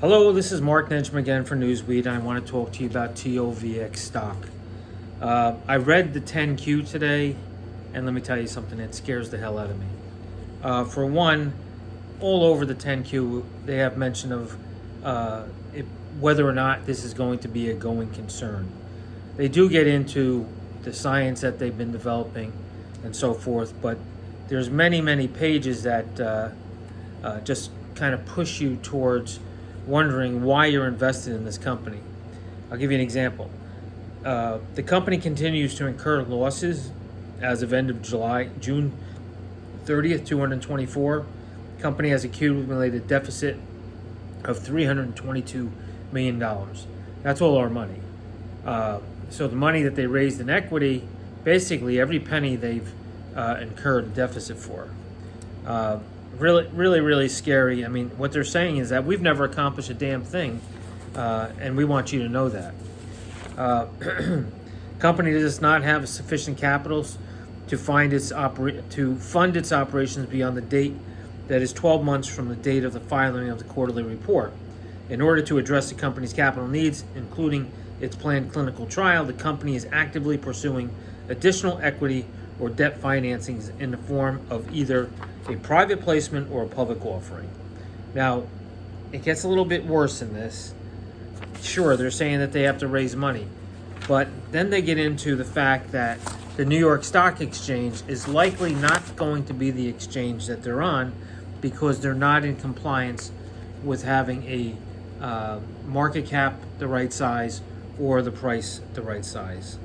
Hello, this is Mark Nedgem again for Newsweek, and I want to talk to you about TOVX stock. I read the 10Q today, and let me tell you something, it scares the hell out of me. For one, all over the 10Q, they have mention of whether or not this is going to be a going concern. They do get into the science that they've been developing and so forth, but there's many pages that just kind of push you towards wondering why you're invested in this company. I'll give you an example. The company continues to incur losses as of end of June 30th, 2024. The company has accumulated deficit of $322 million. That's all our money. So the money that they raised in equity, basically every penny they've incurred a deficit for. Really scary. I mean, what they're saying is that we've never accomplished a damn thing, and we want you to know that. Company does not have sufficient capitals to fund its operations beyond the date that is 12 months from the date of the filing of the quarterly report. In order to address the company's capital needs, including its planned clinical trial, the company is actively pursuing additional equity or debt financings in the form of either a private placement or a public offering. Now, it gets a little bit worse than this. Sure, they're saying that they have to raise money, but then they get into the fact that the New York Stock Exchange is likely not going to be the exchange that they're on because they're not in compliance with having a market cap the right size or the price the right size.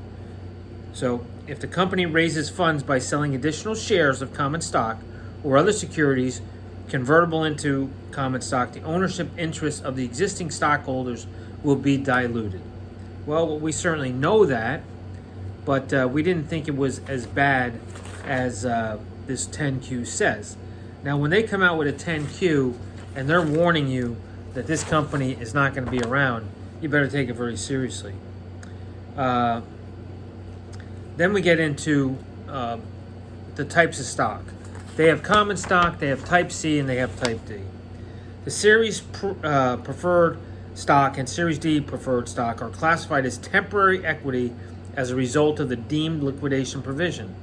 So if the company raises funds by selling additional shares of common stock or other securities convertible into common stock, the ownership interests of the existing stockholders will be diluted. Well, we certainly know that, but we didn't think it was as bad as this 10Q says. Now, when they come out with a 10Q and they're warning you that this company is not going to be around, you better take it very seriously. Then we get into the types of stock. They have common stock, they have Type C, and they have Type D. The Series preferred stock and Series D preferred stock are classified as temporary equity as a result of the deemed liquidation provision.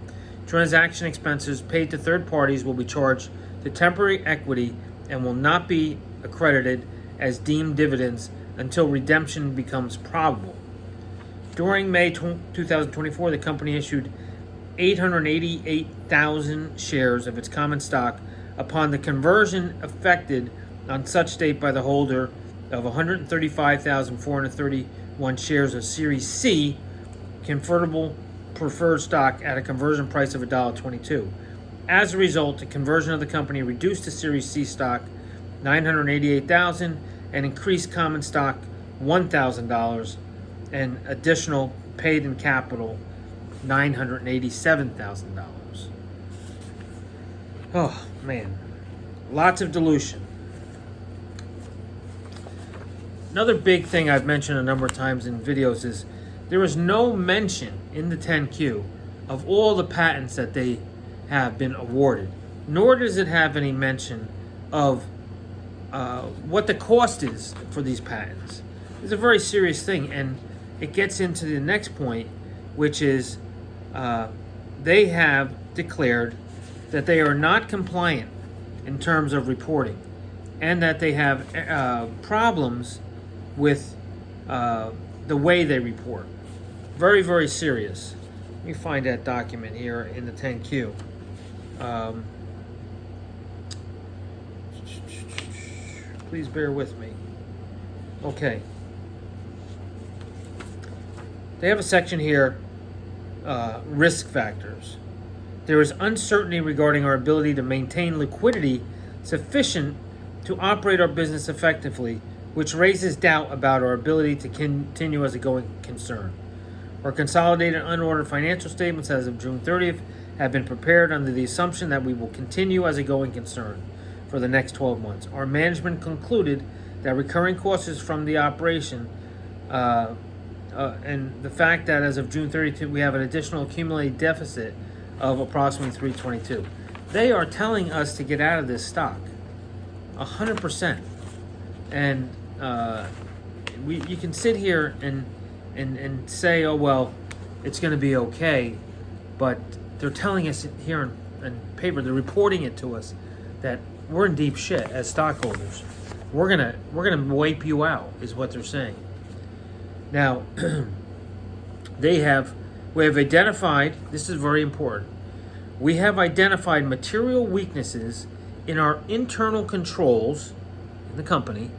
Transaction expenses paid to third parties will be charged to temporary equity and will not be accredited as deemed dividends until redemption becomes probable. During May 2024, the company issued 888,000 shares of its common stock upon the conversion effected on such date by the holder of 135,431 shares of Series C convertible preferred stock at a conversion price of $1.22. As a result, the conversion of the company reduced the Series C stock 988,000 and increased common stock $1,000 and additional paid in capital $987,000. Oh man, lots of dilution. Another big thing I've mentioned a number of times in videos is there is no mention in the 10Q of all the patents that they have been awarded, nor does it have any mention of what the cost is for these patents. It's a very serious thing, and it gets into the next point, which is they have declared that they are not compliant in terms of reporting and that they have problems with the way they report. Very serious. Let me find that document here in the 10Q. Please bear with me. Okay. They have a section here, risk factors. There is uncertainty regarding our ability to maintain liquidity sufficient to operate our business effectively, which raises doubt about our ability to continue as a going concern. Our consolidated unaudited financial statements as of June 30th have been prepared under the assumption that we will continue as a going concern for the next 12 months. Our management concluded that recurring costs from the operation and the fact that as of June 30th we have an additional accumulated deficit of approximately 322. They are telling us to get out of this stock 100%. And you can sit here and say, oh well, it's going to be okay, but they're telling us here in paper, they're reporting it to us that we're in deep shit as stockholders. We're gonna wipe you out, is what they're saying. Now, we have identified. This is very important. We have identified material weaknesses in our internal controls in the company,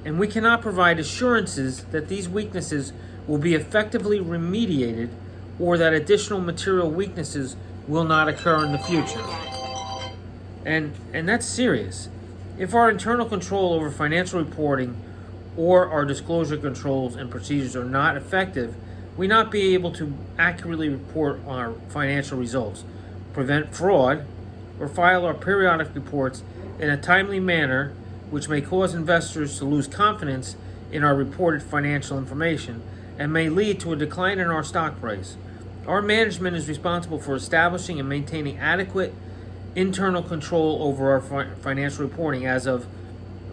and we cannot provide assurances that these weaknesses will be effectively remediated or that additional material weaknesses will not occur in the future. And that's serious. If our internal control over financial reporting or our disclosure controls and procedures are not effective, we not be able to accurately report on our financial results, prevent fraud, or file our periodic reports in a timely manner, which may cause investors to lose confidence in our reported financial information and may lead to a decline in our stock price. Our management is responsible for establishing and maintaining adequate internal control over our financial reporting as of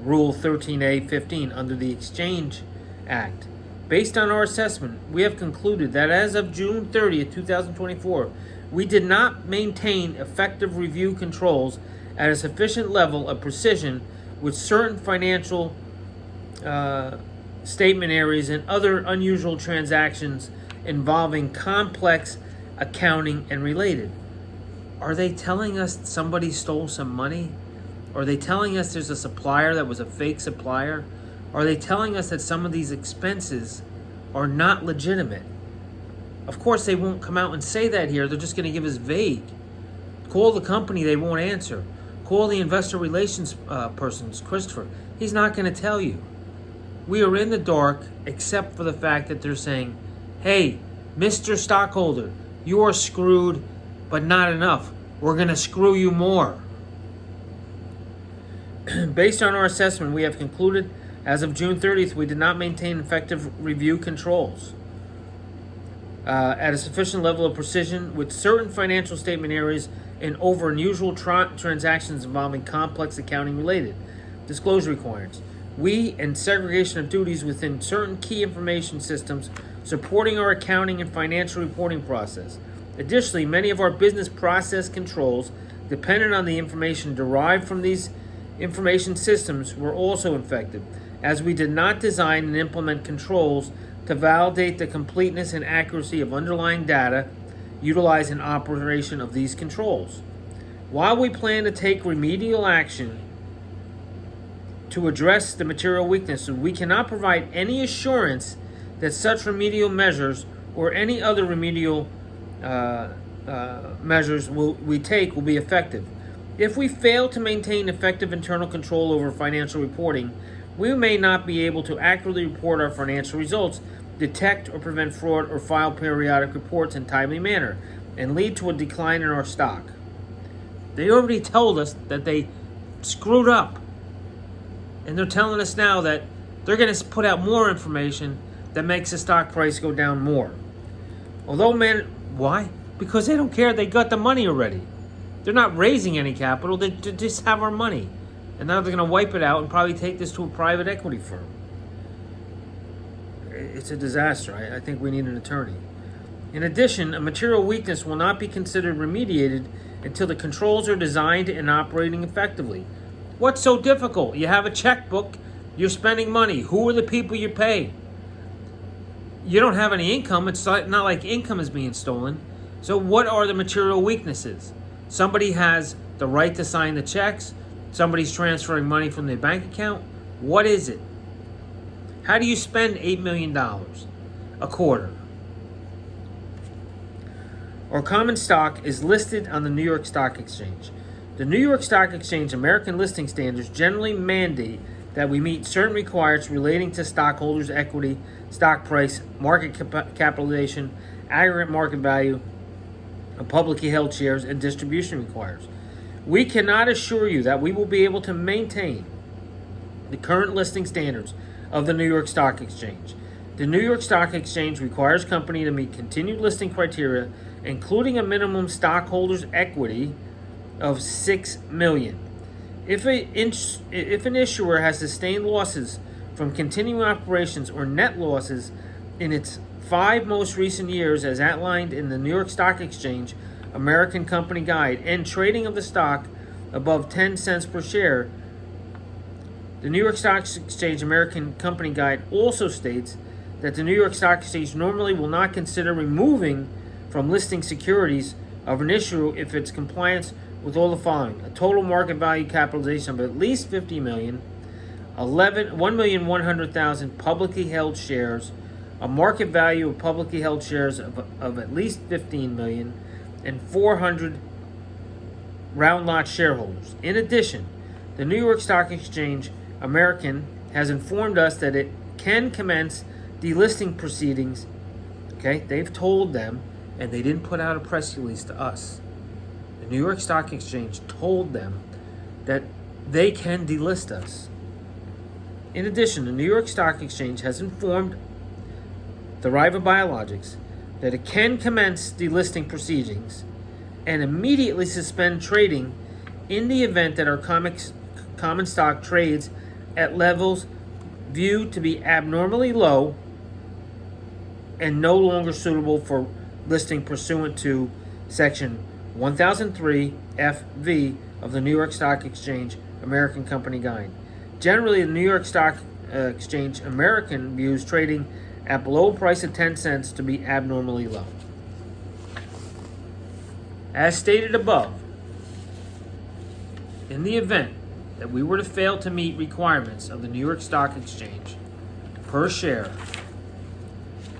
Rule 13A-15 under the Exchange Act. Based on our assessment, we have concluded that as of June 30th, 2024, we did not maintain effective review controls at a sufficient level of precision with certain financial statement areas and other unusual transactions involving complex accounting and related. Are they telling us somebody stole some money? Are they telling us there's a supplier that was a fake supplier? Are they telling us that some of these expenses are not legitimate? Of course, they won't come out and say that here. They're just going to give us vague. Call the company, they won't answer. Call the investor relations person, Christopher. He's not going to tell you. We are in the dark except for the fact that they're saying, hey, Mr. Stockholder, you are screwed, but not enough. We're going to screw you more. Based on our assessment, we have concluded as of June 30th, we did not maintain effective review controls at a sufficient level of precision with certain financial statement areas and over unusual transactions involving complex accounting related disclosure requirements. We and segregation of duties within certain key information systems supporting our accounting and financial reporting process. Additionally, many of our business process controls dependent on the information derived from these information systems were also infected, as we did not design and implement controls to validate the completeness and accuracy of underlying data utilized in operation of these controls. While we plan to take remedial action to address the material weaknesses, we cannot provide any assurance that such remedial measures or any other remedial measures we take will be effective. If we fail to maintain effective internal control over financial reporting, we may not be able to accurately report our financial results, detect or prevent fraud, or file periodic reports in a timely manner, and lead to a decline in our stock. They already told us that they screwed up, and they're telling us now that they're going to put out more information that makes the stock price go down more. Why? Because they don't care. They got the money already. They're not raising any capital. They just have our money. And now they're going to wipe it out and probably take this to a private equity firm. It's a disaster. I think we need an attorney. In addition, a material weakness will not be considered remediated until the controls are designed and operating effectively. What's so difficult? You have a checkbook. You're spending money. Who are the people you pay? You don't have any income. It's not like income is being stolen. So what are the material weaknesses? Somebody has the right to sign the checks. Somebody's transferring money from their bank account. What is it? How do you spend $8 million a quarter? Our common stock is listed on the New York Stock Exchange. The New York Stock Exchange American listing standards generally mandate that we meet certain requirements relating to stockholders' equity, stock price, market capitalization, aggregate market value of publicly held shares, and distribution requirements. We cannot assure you that we will be able to maintain the current listing standards of the New York Stock Exchange. The New York Stock Exchange requires company to meet continued listing criteria, including a minimum stockholders' equity of $6 million. If an issuer has sustained losses from continuing operations or net losses in its 5 most recent years as outlined in the New York Stock Exchange American Company Guide, and trading of the stock above 10 cents per share. The New York Stock Exchange American Company Guide also states that the New York Stock Exchange normally will not consider removing from listing securities of an issue if it's compliance with all the following: a total market value capitalization of at least $50 million, 1,100,000 publicly held shares, a market value of publicly held shares of at least $15 million, and 400 round lot shareholders. In addition, the New York Stock Exchange American has informed us that it can commence delisting proceedings. Okay, they've told them, and they didn't put out a press release to us. The New York Stock Exchange told them that they can delist us. In addition, the New York Stock Exchange has informed Thriva Biologics that it can commence delisting proceedings and immediately suspend trading in the event that our common stock trades at levels viewed to be abnormally low and no longer suitable for listing pursuant to Section 1003 FV of the New York Stock Exchange American Company Guide. Generally, the New York Stock Exchange American views trading at below a price of 10 cents to be abnormally low. As stated above, in the event that we were to fail to meet requirements of the New York Stock Exchange per share,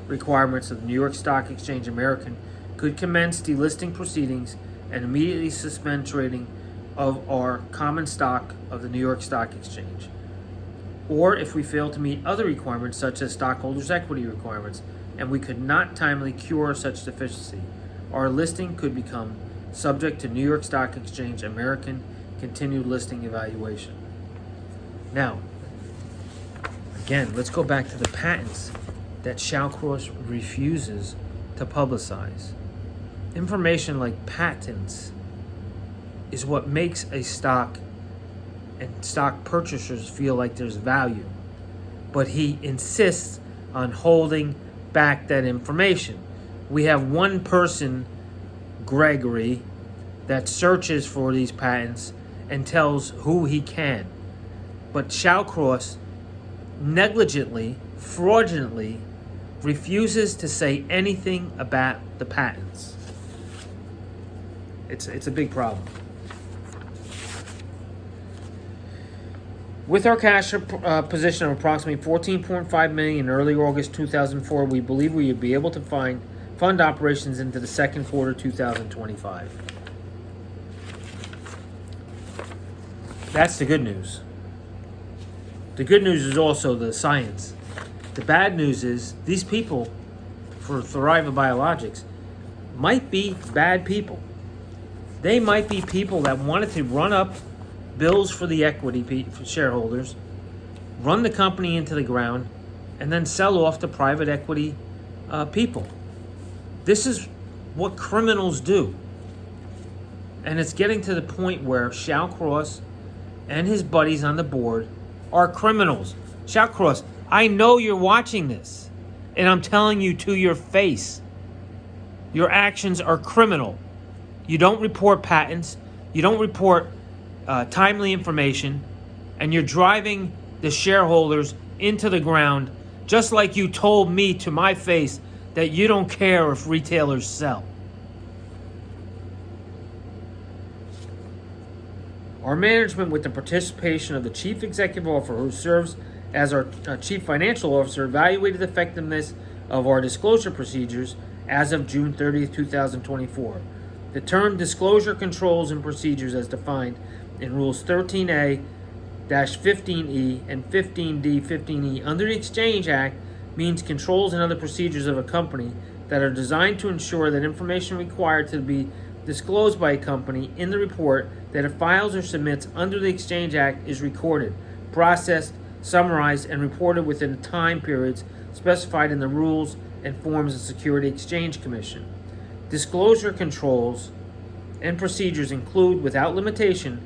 requirements of the New York Stock Exchange American could commence delisting proceedings and immediately suspend trading of our common stock of the New York Stock Exchange. Or if we fail to meet other requirements such as stockholders' equity requirements and we could not timely cure such deficiency, our listing could become subject to New York Stock Exchange American continued listing evaluation. Now, again, let's go back to the patents that SHALLCROSS refuses to publicize. Information like patents is what makes a stock and stock purchasers feel like there's value. But he insists on holding back that information. We have one person, Gregory, that searches for these patents and tells who he can. But SHALLCROSS negligently, fraudulently refuses to say anything about the patents. It's a big problem. With our cash position of approximately $14.5 million in early August 2004, we believe we would be able to fund operations into the second quarter 2025. That's the good news. The good news is also the science. The bad news is these people for Thriva Biologics might be bad people. They might be people that wanted to run up bills for the equity for shareholders, run the company into the ground, and then sell off to private equity people. This is what criminals do. And it's getting to the point where SHALLCROSS and his buddies on the board are criminals. SHALLCROSS, I know you're watching this, and I'm telling you to your face, your actions are criminal. You don't report patents, you don't report timely information, and you're driving the shareholders into the ground, just like you told me to my face that you don't care if retailers sell. Our management, with the participation of the Chief Executive Officer, who serves as our Chief Financial Officer, evaluated the effectiveness of our disclosure procedures as of June 30th, 2024. The term disclosure controls and procedures as defined in Rules 13A, 15E, and 15D, 15E under the Exchange Act means controls and other procedures of a company that are designed to ensure that information required to be disclosed by a company in the report that it files or submits under the Exchange Act is recorded, processed, summarized, and reported within the time periods specified in the rules and forms of the Securities Exchange Commission. Disclosure controls and procedures include, without limitation,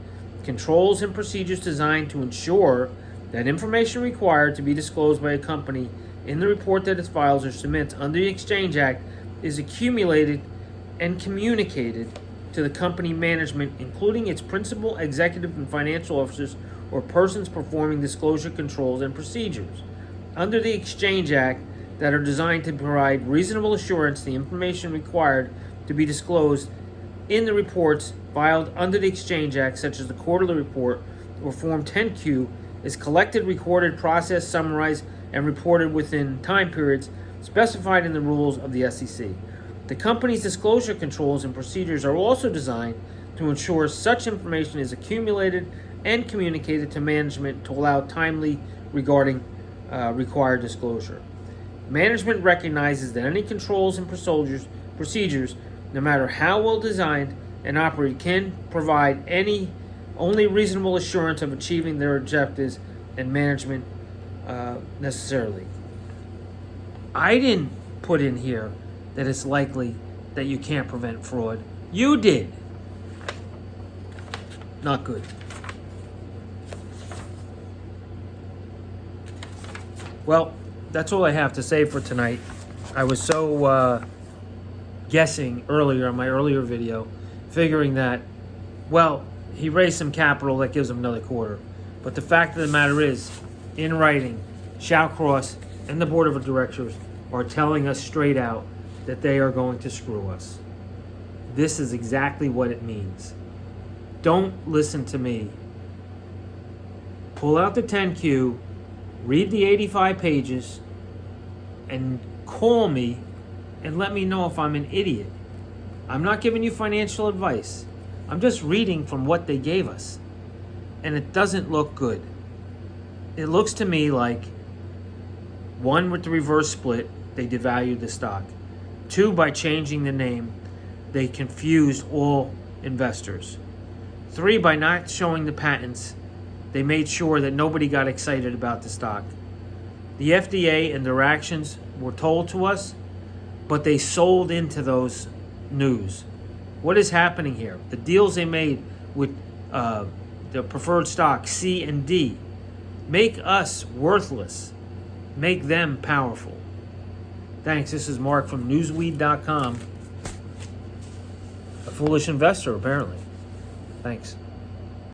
controls and procedures designed to ensure That information required to be disclosed by a company in the report that it files or submits under the Exchange Act is accumulated and communicated to the company management, including its principal, executive, and financial officers or persons performing disclosure controls and procedures under the Exchange Act that are designed to provide reasonable assurance the information required to be disclosed in the reports filed under the Exchange Act, such as the quarterly report or Form 10-Q, is collected, recorded, processed, summarized, and reported within time periods specified in the rules of the SEC. The company's disclosure controls and procedures are also designed to ensure such information is accumulated and communicated to management to allow timely regarding required disclosure. Management recognizes that any controls and procedures, no matter how well designed and operated, can provide only reasonable assurance of achieving their objectives and management necessarily. I didn't put in here that it's likely that you can't prevent fraud. You did. Not good. Well, that's all I have to say for tonight. I was so guessing earlier on my earlier video, figuring that, well, he raised some capital that gives him another quarter. But the fact of the matter is, in writing, SHALLCROSS and the board of directors are telling us straight out that they are going to screw us. This is exactly what it means. Don't listen to me. Pull out the 10Q, read the 85 pages, and call me and let me know if I'm an idiot. I'm not giving you financial advice. I'm just reading from what they gave us. And it doesn't look good. It looks to me like, one, with the reverse split, they devalued the stock. Two, by changing the name, they confused all investors. Three, by not showing the patents, they made sure that nobody got excited about the stock. The FDA and their actions were told to us, but they sold into those news. What is happening here? The deals they made with the preferred stock C and D make us worthless, make them powerful. Thanks. This is Mark from newsweed.com. A foolish investor, apparently. Thanks.